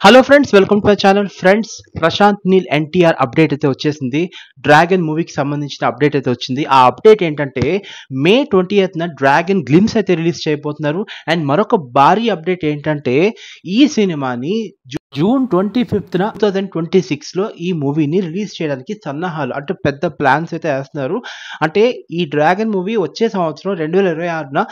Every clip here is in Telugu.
Hello friends, welcome to my channel. Friends, Prashanth Neel NTR update అయితే వచ్చేసింది. డ్రాగన్ మూవీకి సంబంధించిన అప్డేట్ అయితే వచ్చింది. ఆ అప్డేట్ ఏంటంటే మే 20న డ్రాగన్ గ్లిమ్స్ అయితే రిలీజ్ చేయబోతున్నారు. అండ్ మరొక భారీ అప్డేట్ ఏంటంటే ఈ సినిమాని జూన్ 25న 2026లో ఈ మూవీని రిలీజ్ చేయడానికి సన్నాహాలు అంటే పెద్ద ప్లాన్స్ అయితే వేస్తున్నారు. అంటే ఈ డ్రాగన్ మూవీ వచ్చే సంవత్సరం 2026న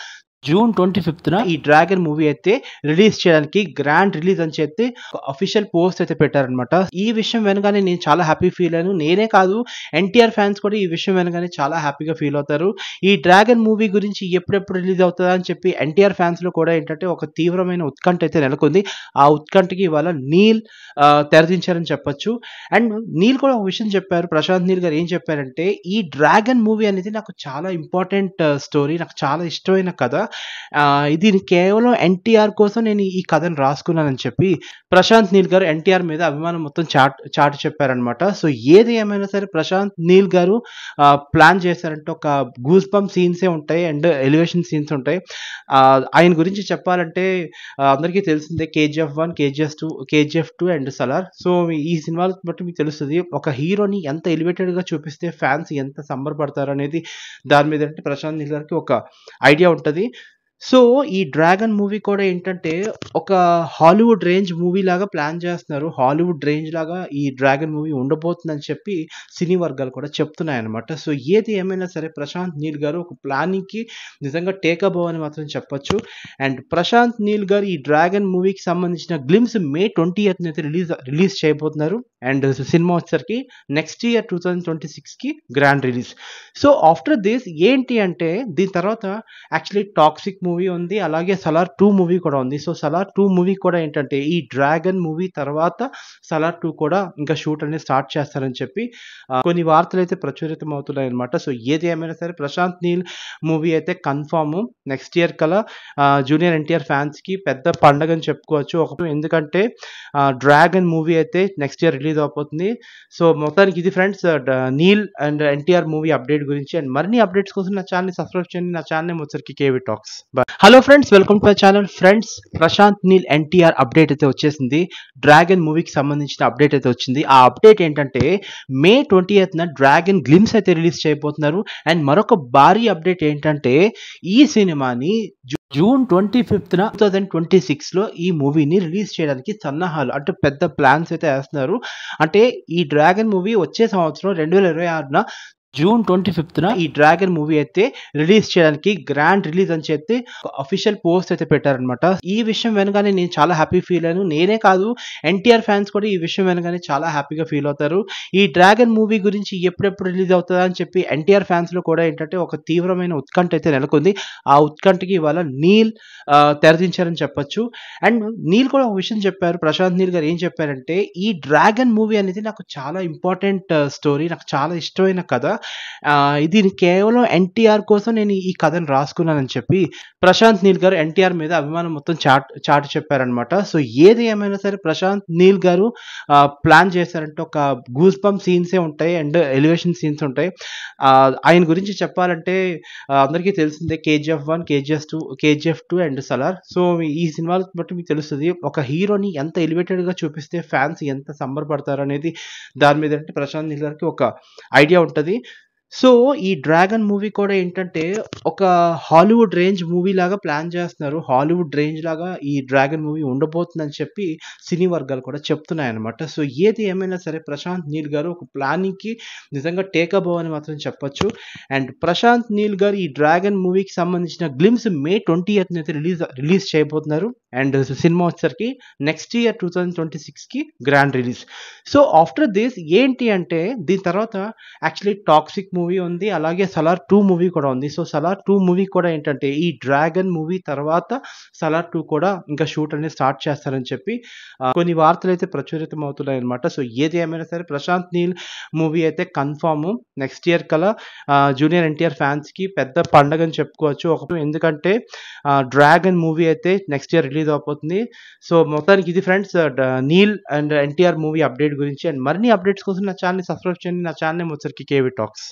జూన్ 25న ఈ డ్రాగన్ మూవీ అయితే రిలీజ్ చేయడానికి గ్రాండ్ రిలీజ్ అని చెప్పి అఫీషియల్ పోస్ట్ అయితే పెట్టారనమాట. ఈ విషయం వెనగానే నేను చాలా హ్యాపీ ఫీల్ అయ్యాను. నేనే కాదు, ఎన్టీఆర్ ఫ్యాన్స్ కూడా ఈ విషయం వెనగానే చాలా హ్యాపీగా ఫీల్ అవుతారు. ఈ డ్రాగన్ మూవీ గురించి ఎప్పుడెప్పుడు రిలీజ్ అవుతుందా అని చెప్పి ఎన్టీఆర్ ఫ్యాన్స్ లో కూడా ఏంటంటే ఒక తీవ్రమైన ఉత్కంఠ అయితే నెలకొంది. ఆ ఉత్కంఠకి ఇవాళ నీల్ తెరదించారని చెప్పొచ్చు. అండ్ నీల్ కూడా ఒక విషయం చెప్పారు. ప్రశాంత్ నీల్ గారు ఏం చెప్పారంటే, ఈ డ్రాగన్ మూవీ అనేది నాకు చాలా ఇంపార్టెంట్ స్టోరీ, నాకు చాలా ఇష్టమైన కథ. ఇది కేవలం ఎన్టీఆర్ కోసం నేను ఈ కథను రాసుకున్నానని చెప్పి ప్రశాంత్ నీల్ గారు ఎన్టీఆర్ మీద అభిమానం మొత్తం చాటి చెప్పారనమాట. సో ఏది ఏమైనా సరే ప్రశాంత్ నీల్ గారు ప్లాన్ చేశారంటే ఒక గూస్ బంప్ సీన్సే ఉంటాయి అండ్ ఎలివేషన్ సీన్స్ ఉంటాయి. ఆయన గురించి చెప్పాలంటే అందరికీ తెలిసిందే, KGF 1, KGF 2 and Salaar. So ఈ సినిమాలు బట్టి మీకు తెలుస్తుంది ఒక హీరోని ఎంత ఎలివేటెడ్గా చూపిస్తే ఫ్యాన్స్ ఎంత సంబరపడతారు అనేది. దాని మీద అంటే ప్రశాంత్ నీల్ గారికి ఒక ఐడియా ఉంటుంది. సో ఈ డ్రాగన్ మూవీ కూడా ఏంటంటే ఒక హాలీవుడ్ రేంజ్ మూవీ లాగా ప్లాన్ చేస్తున్నారు. హాలీవుడ్ రేంజ్ లాగా ఈ డ్రాగన్ మూవీ ఉండబోతుందని చెప్పి సినీ వర్గాలు కూడా చెప్తున్నాయన్నమాట. సో ఏది ఏమైనా సరే ప్రశాంత్ నీల్ గారు ఒక ప్లానింగ్కి నిజంగా టేకబో అని మాత్రం చెప్పొచ్చు. అండ్ ప్రశాంత్ నీల్ గారు ఈ డ్రాగన్ మూవీకి సంబంధించిన గ్లిమ్స్ మే 20న అయితే రిలీజ్ చేయబోతున్నారు. అండ్ సినిమా వచ్చేసరికి నెక్స్ట్ ఇయర్ 2026కి grand release. So after this ఏంటి అంటే దీని తర్వాత యాక్చువల్లీ టాక్సిక్ మూవీ ఉంది, అలాగే సలార్ 2 మూవీ కూడా ఉంది. సో సలార్ 2 మూవీ కూడా ఏంటంటే ఈ డ్రాగన్ మూవీ తర్వాత సలార్ 2 కూడా ఇంకా షూట్ అనేది స్టార్ట్ చేస్తారని చెప్పి కొన్ని వార్తలు అయితే ప్రచురితం అవుతున్నాయి అనమాట. సో ఏది ఏమైనా సరే ప్రశాంత్ నీల్ మూవీ అయితే కన్ఫామ్ నెక్స్ట్ ఇయర్ కల్లా జూనియర్ ఎన్టీఆర్ ఫ్యాన్స్ కి పెద్ద పండగ అని చెప్పుకోవచ్చు. ఎందుకంటే డ్రాగన్ మూవీ అయితే నెక్స్ట్ ఇయర్ రిలీజ్ అవబోతుంది. సో మొత్తానికి ఇది friends Neel and NTR movie update గురించి. అండ్ మరిన్ని అప్డేట్స్ కోసం నా ఛానల్ సబ్స్క్రైబ్ చేయండి. నా ఛానల్ వచ్చరికి KV talks. Hello friends, welcome to my channel. Friends, Prashanth Neel NTR update అయితే వచ్చేసింది. డ్రాగన్ మూవీకి సంబంధించిన అప్డేట్ అయితే వచ్చింది. ఆ అప్డేట్ ఏంటంటే మే 20న డ్రాగన్ గ్లిమ్స్ అయితే రిలీజ్ చేయబోతున్నారు. అండ్ మరొక భారీ అప్డేట్ ఏంటంటే ఈ సినిమాని జూన్ 25న 2026లో ఈ మూవీని రిలీజ్ చేయడానికి సన్నాహాలు అంటే పెద్ద ప్లాన్స్ అయితే వేస్తున్నారు. అంటే ఈ డ్రాగన్ మూవీ వచ్చే సంవత్సరం 2026న జూన్ 25న ఈ డ్రాగన్ మూవీ అయితే రిలీజ్ చేయడానికి గ్రాండ్ రిలీజ్ అని చెప్పి అఫీషియల్ పోస్ట్ అయితే పెట్టారనమాట. ఈ విషయం వెనగానే నేను చాలా హ్యాపీ ఫీల్ అయ్యాను. నేనే కాదు, ఎన్టీఆర్ ఫ్యాన్స్ కూడా ఈ విషయం వెనగానే చాలా హ్యాపీగా ఫీల్ అవుతారు. ఈ డ్రాగన్ మూవీ గురించి ఎప్పుడెప్పుడు రిలీజ్ అవుతుందా అని చెప్పి ఎన్టీఆర్ ఫ్యాన్స్ లో కూడా ఏంటంటే ఒక తీవ్రమైన ఉత్కంఠ అయితే నెలకొంది. ఆ ఉత్కంఠకి ఇవాళ నీల్ తెరదించారని చెప్పొచ్చు. అండ్ నీల్ కూడా ఒక విషయం చెప్పారు. ప్రశాంత్ నీల్ గారు ఏం చెప్పారంటే, ఈ డ్రాగన్ మూవీ అనేది నాకు చాలా ఇంపార్టెంట్ స్టోరీ, నాకు చాలా ఇష్టమైన కథ. ఇది కేవలం ఎన్టీఆర్ కోసం నేను ఈ కథను రాసుకున్నానని చెప్పి ప్రశాంత్ నీల్ గారు ఎన్టీఆర్ మీద అభిమానం మొత్తం చాటి చెప్పారనమాట. సో ఏది ఏమైనా సరే ప్రశాంత్ నీల్ గారు ప్లాన్ చేశారంటే ఒక గూస్ బంప్ సీన్సే ఉంటాయి అండ్ ఎలివేషన్ సీన్స్ ఉంటాయి. ఆయన గురించి చెప్పాలంటే అందరికీ తెలిసిందే, KGF 1, KGF 2 and Salaar. So ఈ సినిమాలు బట్టి మీకు తెలుస్తుంది ఒక హీరోని ఎంత ఎలివేటెడ్గా చూపిస్తే ఫ్యాన్స్ ఎంత సంబరపడతారు అనేది. దాని మీద అంటే ప్రశాంత్ నీల్ గారికి ఒక ఐడియా ఉంటుంది. సో ఈ డ్రాగన్ మూవీ కూడా ఏంటంటే ఒక హాలీవుడ్ రేంజ్ మూవీ లాగా ప్లాన్ చేస్తున్నారు. హాలీవుడ్ రేంజ్ లాగా ఈ డ్రాగన్ మూవీ ఉండబోతుందని చెప్పి సినీ వర్గాలు కూడా చెప్తున్నాయన్నమాట. సో ఏది ఏమైనా సరే ప్రశాంత్ నీల్ గారు ఒక ప్లానింగ్కి నిజంగా టేకబో అని మాత్రం చెప్పొచ్చు. అండ్ ప్రశాంత్ నీల్ గారు ఈ డ్రాగన్ మూవీకి సంబంధించిన గ్లిమ్స్ మే 20న అయితే రిలీజ్ చేయబోతున్నారు. అండ్ సినిమా వచ్చేసరికి నెక్స్ట్ ఇయర్ 2026కి grand release. So after this ఏంటి అంటే దీని తర్వాత యాక్చువల్లీ టాక్సిక్ మూవీ ఉంది, అలాగే సలార్ 2 మూవీ కూడా ఉంది. సో సలార్ 2 మూవీ కూడా ఏంటంటే ఈ డ్రాగన్ మూవీ తర్వాత సలార్ 2 కూడా ఇంకా షూట్ అనేది స్టార్ట్ చేస్తారని చెప్పి కొన్ని వార్తలు అయితే ప్రచురితం అవుతున్నాయి అనమాట. సో ఏది ఏమైనా సరే ప్రశాంత్ నీల్ మూవీ అయితే కన్ఫామ్ నెక్స్ట్ ఇయర్ కల్లా జూనియర్ ఎన్టీఆర్ ఫ్యాన్స్ కి పెద్ద పండగ అని చెప్పుకోవచ్చు. ఎందుకంటే డ్రాగన్ మూవీ అయితే నెక్స్ట్ ఇయర్ రిలీజ్ అవబోతుంది. సో మొత్తానికి ఇది friends Neel and NTR movie update గురించి. అండ్ మరిన్ని అప్డేట్స్ కోసం నా ఛానల్ సబ్స్క్రైబ్ చేయండి. నా ఛానల్ వచ్చరికి కేవీ టాక్స్.